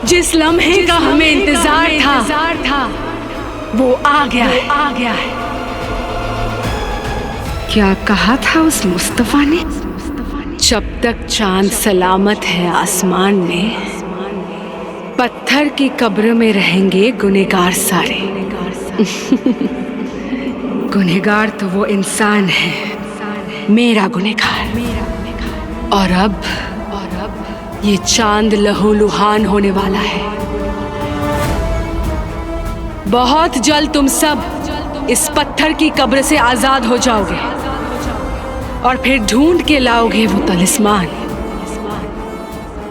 जिस लम्हे का हमें इंतजार था वो आ गया है। क्या कहा था उस मुस्तफा ने? जब तक चांद सलामत है आसमान में, पत्थर की कब्र में रहेंगे गुनहगार सारे। गुनहगार तो वो इंसान है, मेरा गुनहगार। और अब ये चांद लहूलुहान होने वाला है। बहुत जल्द तुम सब इस पत्थर की कब्र से आजाद हो जाओगे और फिर ढूंढ के लाओगे वो तलिस्मान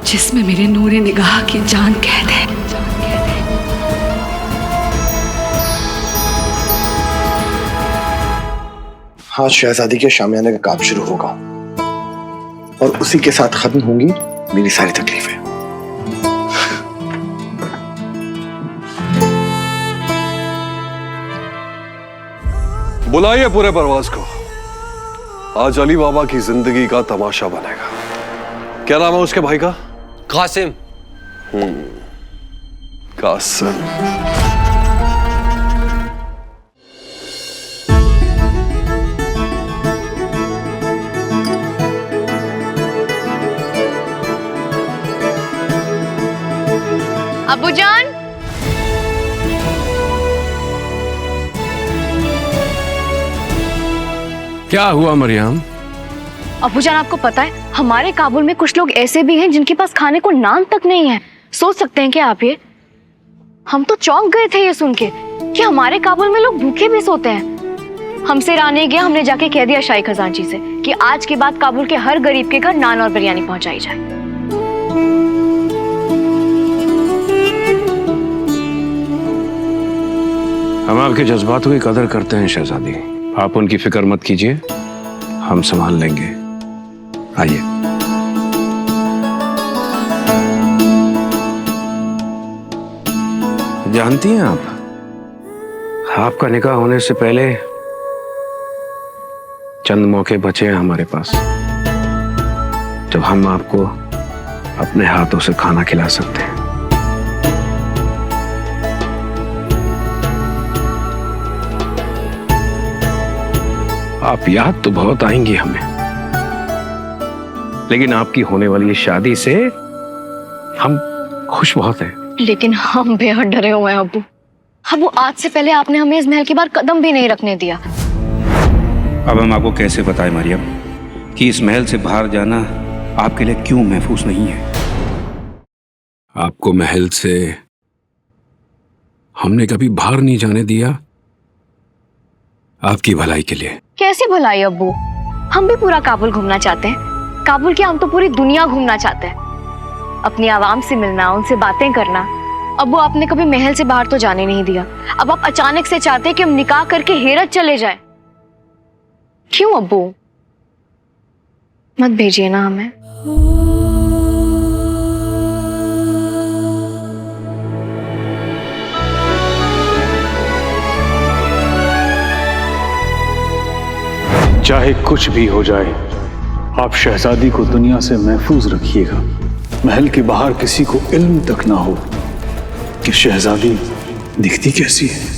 जिसमें मेरे नूरे निगाह की जान कैद है। आज शहजादी के शामियाने का काम शुरू होगा और उसी के साथ खत्म होंगी मेरी सारी तकलीफें। बुलाइए पूरे परवाज को। आज अली बाबा की जिंदगी का तमाशा बनेगा। क्या नाम है उसके भाई का? कासिम। कासिम। अब्बूजान, क्या हुआ मरियम? अब्बूजान आपको पता है हमारे काबुल में कुछ लोग ऐसे भी हैं जिनके पास खाने को नान तक नहीं है। सोच सकते हैं क्या आप ये? हम तो चौंक गए थे ये सुन के कि हमारे काबुल में लोग भूखे भी सोते हैं। हमसे राने गया, हमने जाके कह दिया शाही खजांची से कि आज के बाद काबुल के हर गरीब के घर नान और बिरयानी पहुंचाई जाए। हम आपके जज्बातों की कदर करते हैं शहजादी, आप उनकी फिक्र मत कीजिए, हम संभाल लेंगे। आइए। जानती हैं आपका निकाह होने से पहले चंद मौके बचे हैं हमारे पास जब हम आपको अपने हाथों से खाना खिला सकते हैं। आप याद तो बहुत आएंगी हमें, लेकिन आपकी होने वाली शादी से हम खुश बहुत हैं। लेकिन हम बेहद डरे हुए हैं अब्बू, आज से पहले आपने हमें इस महल के बाहर कदम भी नहीं रखने दिया। अब हम आपको कैसे बताएं मरियम कि इस महल से बाहर जाना आपके लिए क्यों महफूज नहीं है। आपको महल से हमने कभी बाहर नहीं जाने दिया, आपकी भलाई के लिए। कैसी भलाई अब्बू? हम भी पूरा काबुल घूमना चाहते हैं। काबुल क्या, हम तो पूरी दुनिया घूमना चाहते हैं। अपनी आवाम से मिलना, उनसे बातें करना। अब्बू आपने कभी महल से बाहर तो जाने नहीं दिया, अब आप अचानक से चाहते हैं कि हम निकाह करके हेरत चले जाएं। क्यों अब्बू? मत भेजिए ना हमें। चाहे कुछ भी हो जाए, आप शहजादी को दुनिया से महफूज रखिएगा। महल के बाहर किसी को इल्म तक ना हो कि शहजादी दिखती कैसी है।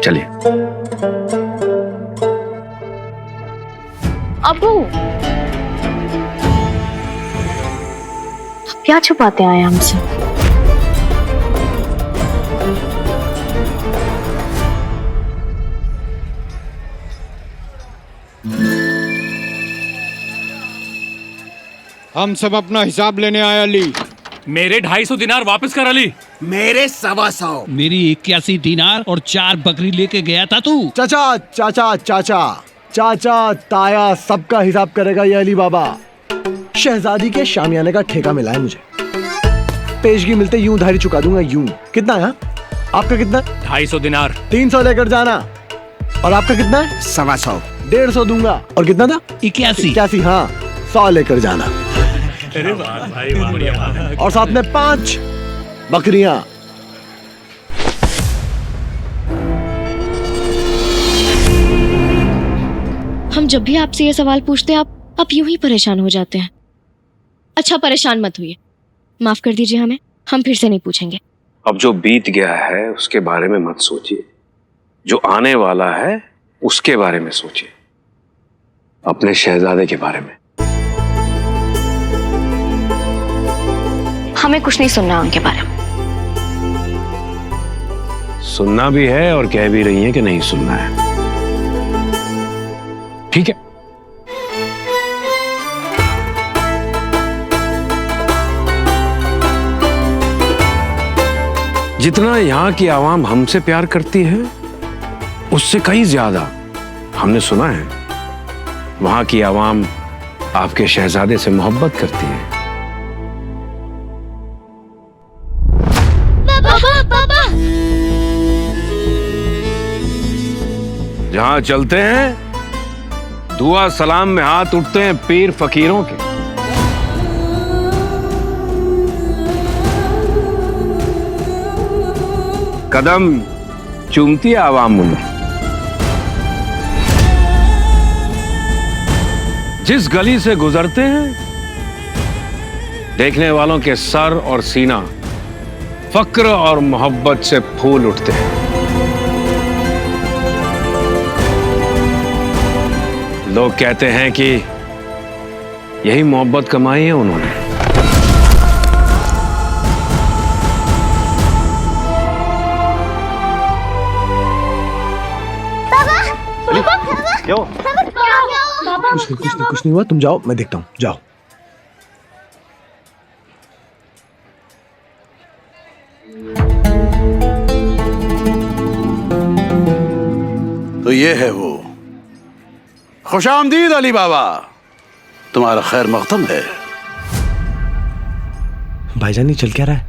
चलिए। अब्बू क्या छुपाते आए हमसे? हम सब अपना हिसाब लेने आए अली। मेरे 250 दिनार वापस कर अली। मेरे 125। मेरी 81 दिनार और 4 बकरी लेके गया था तू। चाचा चाचा चाचा चाचा ताया सबका हिसाब करेगा ये अली बाबा। शहजादी के शामियाने का ठेका मिला है मुझे। पेशगी मिलते यूं उधारी चुका दूंगा, यूं। कितना है आपका? कितना? 250 दिनार। 300 लेकर जाना। और आपका कितना है? 125। 150 दूंगा। और कितना था? 81। हाँ, 100 लेकर जाना। और साथ में 5 बकरियां। हम जब भी आपसे ये सवाल पूछते हैं आप यूं ही परेशान हो जाते हैं। अच्छा, परेशान मत होइए, माफ कर दीजिए हमें, हम फिर से नहीं पूछेंगे। अब जो बीत गया है उसके बारे में मत सोचिए, जो आने वाला है उसके बारे में सोचिए, अपने शहजादे के बारे में। हमें कुछ नहीं सुनना उनके बारे में। सुनना भी है और कह भी रही हैं कि नहीं सुनना है। ठीक है, जितना यहां की आवाम हमसे प्यार करती है उससे कहीं ज्यादा हमने सुना है वहां की आवाम आपके शहजादे से मोहब्बत करती है। पापा! जहां चलते हैं दुआ सलाम में हाथ उठते हैं पीर फकीरों के। कदम चूमती है आवाम उन्हें। जिस गली से गुजरते हैं देखने वालों के सर और सीना फक्र और मोहब्बत से फूल उठते हैं। लोग कहते हैं कि यही मोहब्बत कमाई है उन्होंने। क्यों? कुछ नहीं हुआ, तुम जाओ, मैं देखता हूँ, जाओ। तो ये है वो। खुशामदीद अली बाबा, तुम्हारा खैर मकदम है। भाईजान, ये चल क्या रहा है?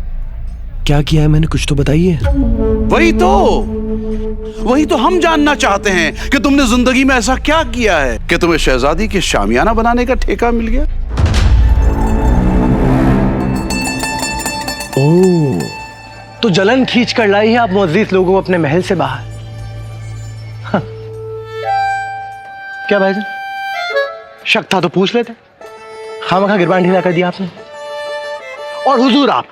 क्या किया है मैंने, कुछ तो बताइए। वही तो हम जानना चाहते हैं कि तुमने जिंदगी में ऐसा क्या किया है कि तुम्हें शहजादी के शामियाना बनाने का ठेका मिल गया। ओह, तो जलन खींच कर लाई है आप मुअज़्ज़िज़ लोगों को अपने महल से बाहर। हाँ। क्या भाईजान, शक था तो पूछ लेते, खामखा गिरबान ढीला कर दिया आपने। और हुजूर, आप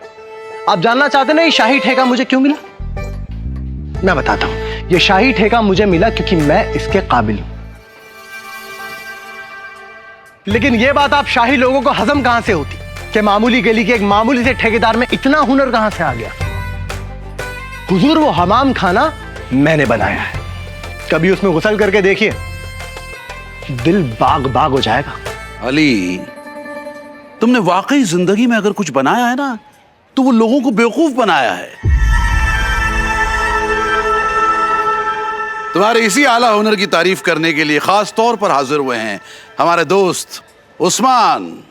जानना चाहते ना ये शाही ठेका मुझे क्यों मिला? मैं बताता हूं। ये शाही ठेका मुझे मिला क्योंकि मैं इसके काबिल हूं। लेकिन ये बात आप शाही लोगों को हजम कहां से होती कि मामूली गली के एक मामूली से ठेकेदार में इतना हुनर कहां से आ गया? हुजूर, वो हमाम खाना मैंने बनाया है, कभी उसमें गुसल करके देखिए, दिल बाग बाग हो जाएगा। अली, तुमने वाकई जिंदगी में अगर कुछ बनाया है ना तो वो लोगों को बेवकूफ बनाया है। तुम्हारे इसी आला हुनर की तारीफ करने के लिए खास तौर पर हाजिर हुए हैं हमारे दोस्त उस्मान।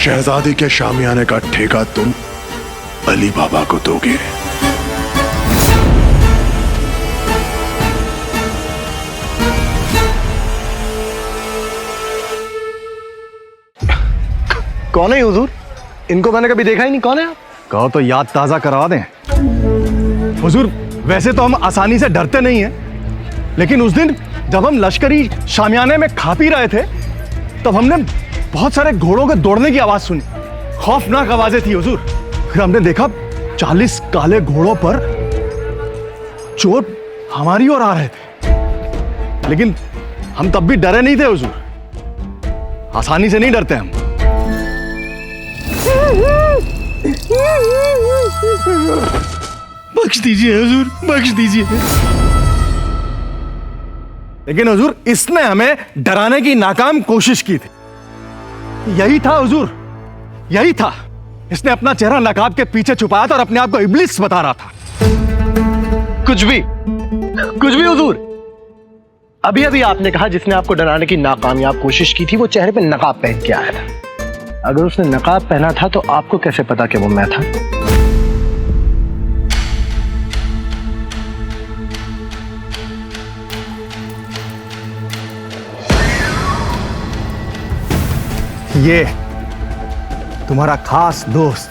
शहजादी के शामियाने का ठेका तुम अली बाबा को दोगे। कौन है हुजूर? इनको मैंने कभी देखा ही नहीं, कौन है आप? कहो तो याद ताजा करवा दें। हुजूर, वैसे तो हम आसानी से डरते नहीं हैं, लेकिन उस दिन जब हम लश्करी शामियाने में खा पी रहे थे तब हमने बहुत सारे घोड़ों के दौड़ने की आवाज सुनी। खौफनाक आवाजें थी हुजूर। फिर हमने देखा 40 काले घोड़ों पर चोर हमारी ओर आ रहे थे, लेकिन हम तब भी डरे नहीं थे हुजूर। आसानी से नहीं डरते हम। बख्श दीजिए हुजूर, बख्श दीजिए। लेकिन हुजूर, इसने हमें डराने की नाकाम कोशिश की थी। यही था हुजूर, यही था। इसने अपना चेहरा नकाब के पीछे छुपाया था और अपने आप को इब्लिस बता रहा था। कुछ भी हुजूर। अभी अभी आपने कहा जिसने आपको डराने की नाकामयाब कोशिश की थी वो चेहरे पे नकाब पहन के आया था। अगर उसने नकाब पहना था तो आपको कैसे पता कि वो मैं था? ये तुम्हारा खास दोस्त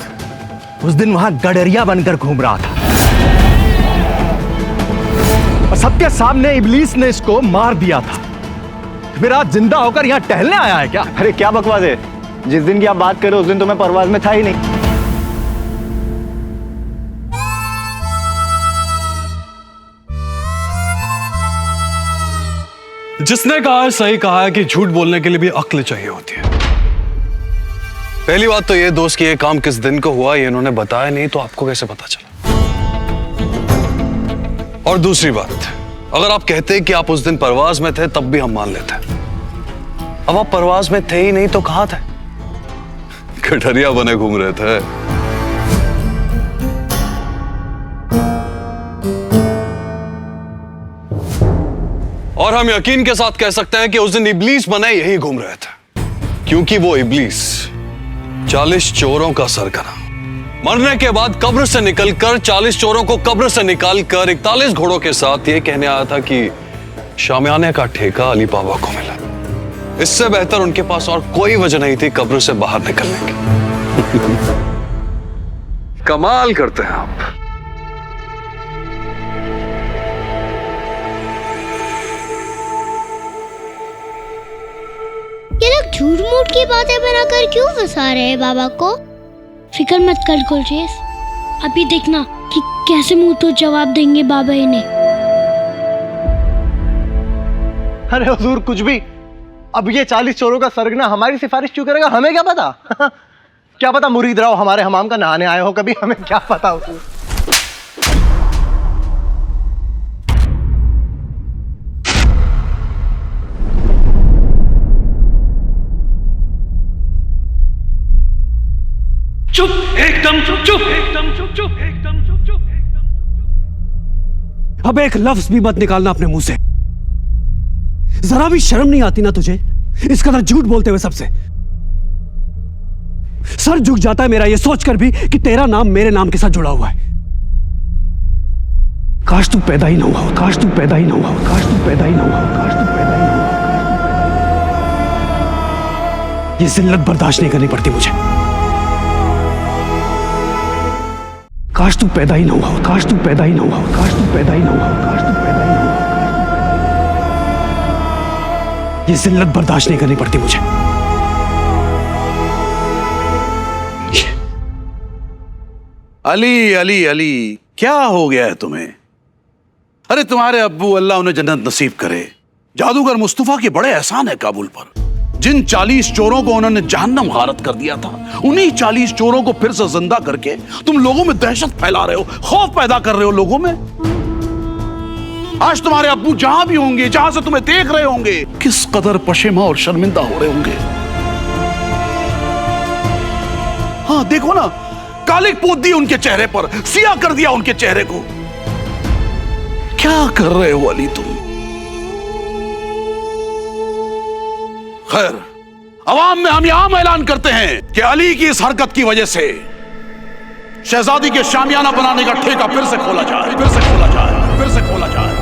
उस दिन वहां गडरिया बनकर घूम रहा था और सबके सामने इब्लीस ने इसको मार दिया था। फिर आज जिंदा होकर यहां टहलने आया है क्या? अरे क्या बकवास है, जिस दिन की आप बात कर रहे हो उस दिन तो मैं परवाज में था ही नहीं। जिसने कहा है सही कहा है कि झूठ बोलने के लिए भी अक्ल चाहिए होती है। पहली बात तो ये दोस्त कि ये काम किस दिन को हुआ ये इन्होंने बताया नहीं, तो आपको कैसे पता चला? और दूसरी बात, अगर आप कहते कि आप उस दिन परवाज में थे तब भी हम मान लेते। अब आप परवाज में थे ही नहीं तो कहां थे? गठरिया बने घूम रहे थे। और हम यकीन के साथ कह सकते हैं कि उस दिन इब्लीस बने यही घूम रहे थे, क्योंकि वो इब्लीस 40 चोरों का सरगना मरने के बाद कब्र से निकलकर 40 चोरों को कब्र से निकालकर 41 घोड़ों के साथ ये कहने आया था कि शामियाने का ठेका अली बाबा को मिला। इससे बेहतर उनके पास और कोई वजह नहीं थी कब्र से बाहर निकलने की। कमाल करते हैं आप। ये लोग झूठ मूठ की बातें बनाकर क्यों फंसा रहे हैं बाबा को? फिक्र मत कर गुलरेज, अभी देखना कि कैसे मुंह तो जवाब देंगे बाबा इन्हें। अरे हुजूर कुछ भी, अब ये 40 चोरों का सरगना हमारी सिफारिश क्यों करेगा? हमें क्या पता? क्या पता मुरीद रहो हमारे हमाम का नहाने आए हो कभी, हमें क्या पता हुजूर। चुप, एकदम चुप, चुप, एकदम चुप, चुप, एकदम चुप, चुप, एकदम। अब एक लफ्ज भी मत निकालना अपने मुंह से। जरा भी शर्म नहीं आती ना तुझे इस कदर झूठ बोलते हुए सबसे? सर झुक जाता है मेरा ये सोचकर भी कि तेरा नाम मेरे नाम के साथ जुड़ा हुआ है। काश तू पैदा ही ना हुआ, काश तू पैदा ही ना हुआ, काश तू पैदा ही ना हुआ, काश तू पैदा ही ना हुआ। ये जिल्लत बर्दाश्त नहीं करनी पड़ती मुझे। काश तू पैदा ही ना हुआ, काश तू पैदा ही ना हुआ, काश तू पैदा ही ना हुआ, काश तू पैदा ही ना हुआ। ये जिल्लत बर्दाश्त नहीं करनी पड़ती मुझे। अली अली अली, क्या हो गया है तुम्हें? अरे तुम्हारे अब्बू अल्लाह उन्हें जन्नत नसीब करे, जादूगर मुस्तफा के बड़े एहसान है काबुल पर। जिन 40 चोरों को उन्होंने जहन्नम गारत कर दिया था, उन्हीं 40 चोरों को फिर से जिंदा करके तुम लोगों में दहशत फैला रहे हो, खौफ पैदा कर रहे हो लोगों में। आज तुम्हारे अब्बू जहां भी होंगे, जहां से तुम्हें देख रहे होंगे, किस कदर पशेमा और शर्मिंदा हो रहे होंगे। हाँ देखो ना, कालिक पोत दी उनके चेहरे पर, सिया कर दिया उनके चेहरे को। क्या कर रहे हो अली तुम? खैर, अवाम में हम यहां ऐलान करते हैं कि अली की इस हरकत की वजह से शहजादी के शामियाना बनाने का ठेका फिर से खोला जाए, फिर से खोला जाए, फिर से खोला जाए।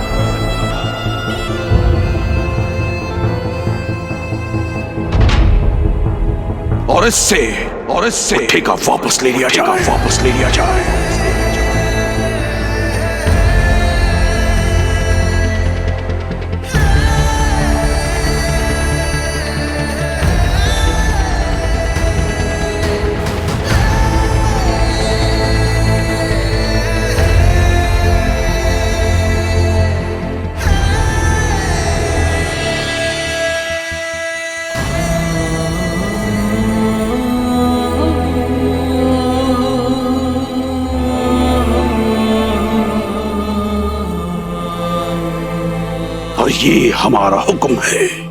और इससे ठेका वापस ले लिया जाए, वापस ले लिया जाए। और ये हमारा हुक्म है।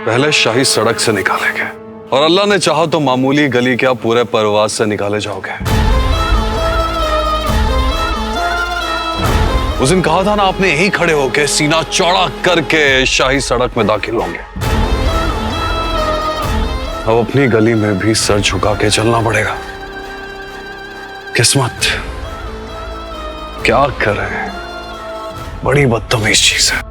पहले शाही सड़क से निकालेंगे और अल्लाह ने चाहा तो मामूली गली क्या पूरे परवाज से निकाले जाओगे। उस दिन कहा था ना आपने, यहीं खड़े होके सीना चौड़ा करके शाही सड़क में दाखिल होंगे। अब अपनी गली में भी सर झुका के चलना पड़ेगा। किस्मत क्या करें, बड़ी बदतमीज चीज है।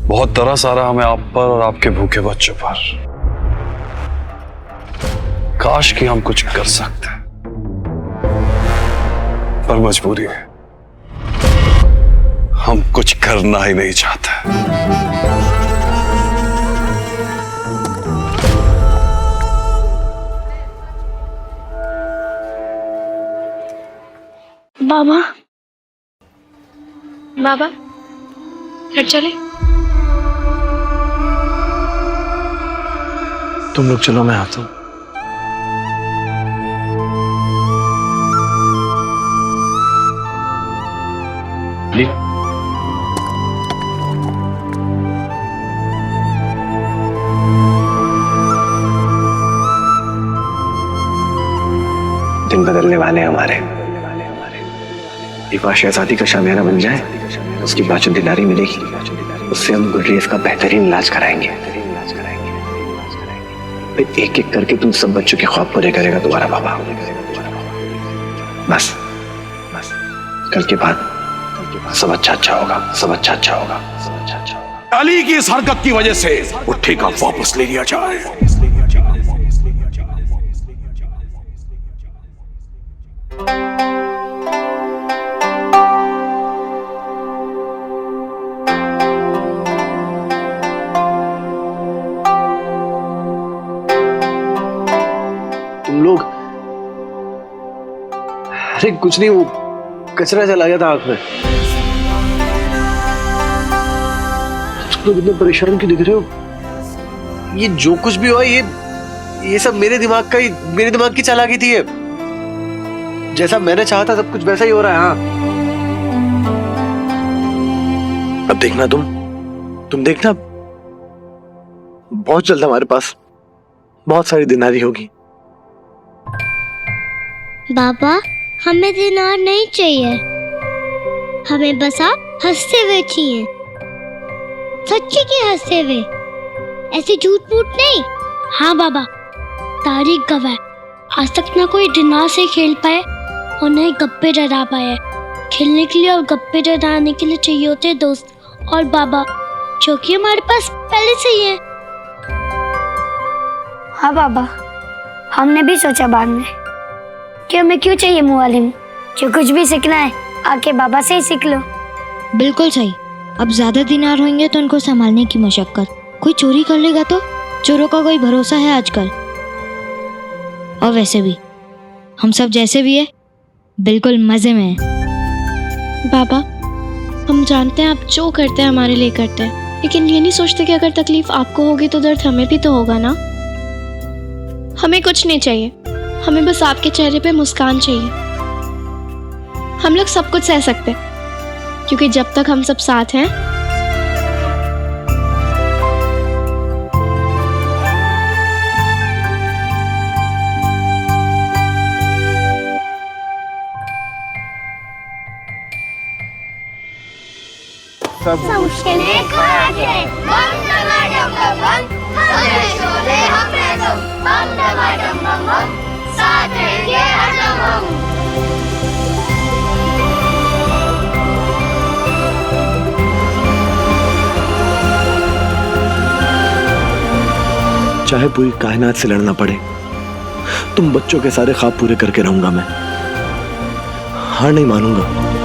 बहुत तरस आ रहा हमें आप पर और आपके भूखे बच्चों पर। काश कि हम कुछ कर सकते, पर मजबूरी है, हम कुछ करना ही नहीं चाहते। बाबा, बाबा, घर चले। तुम लोग चलो, मैं आता हूं। दिन बदलने वाले हमारे। एक बार शहजादी का शामियाना बन जाए, उसकी बाद जो दिनारी मिलेगी उससे हम गुडरेज का बेहतरीन इलाज कराएंगे। एक एक करके तुम सब बच्चों के ख्वाब पूरे करेगा तुम्हारा बाबा। बस बस कल के बाद सब अच्छा होगा, सब अच्छा होगा, सब अच्छा होगा। अली की इस हरकत की वजह से वो ठेका वापस ले लिया जाए। तुम लोग, अरे कुछ नहीं, वो कचरा चला गया था आंख में। तुम लोग इतने परेशान क्यों दिख रहे हो? ये जो कुछ भी हुआ ये सब मेरे दिमाग की चालाकी थी। ये जैसा मैंने चाहा था सब कुछ वैसा ही हो रहा है। हाँ, अब देखना तुम देखना, बहुत जल्द हमारे पास बहुत सारी दिनारी होगी। बाबा, हमें दिनार नहीं चाहिए, हमें बस आप हंसते हुए चाहिए, सच्ची के हंसते हुए, ऐसे झूठ मूठ नहीं। हाँ बाबा, तारीख गवाह, आज तक ना कोई दिनार से खेल पाए और न ही गप्पे डरा पाए। खेलने के लिए और गप्पे डराने के लिए चाहिए होते दोस्त और बाबा, जो कि हमारे पास पहले से ही है। हाँ बाबा, हमने भी सोचा बाद में कि हमें क्यों चाहिए मुअल्लिम। जो कुछ भी सीखना है आके बाबा से ही सीख लो। बिल्कुल सही। अब ज्यादा दिनार होंगे तो उनको संभालने की मशक्कत, कोई चोरी कर लेगा तो चोरों का कोई भरोसा है आजकल। और वैसे भी हम सब जैसे भी है बिल्कुल मजे में हैं। बाबा, हम जानते हैं आप जो करते हैं हमारे लिए करते हैं, लेकिन ये नहीं सोचते कि अगर तकलीफ आपको होगी तो दर्द हमें भी तो होगा ना। हमें कुछ नहीं चाहिए, हमें बस आपके चेहरे पे मुस्कान चाहिए। हम लोग सब कुछ सह सकते हैं क्योंकि जब तक हम सब साथ हैं सब मुश्किलें खा के बम टमाटम बम हमने शोले हमने तुम बम टमाटम बम साथ रहेंगे हरदम हम। चाहे पूरी कायनात से लड़ना पड़े, तुम बच्चों के सारे ख्वाब पूरे करके रहूंगा मैं। हार नहीं मानूंगा।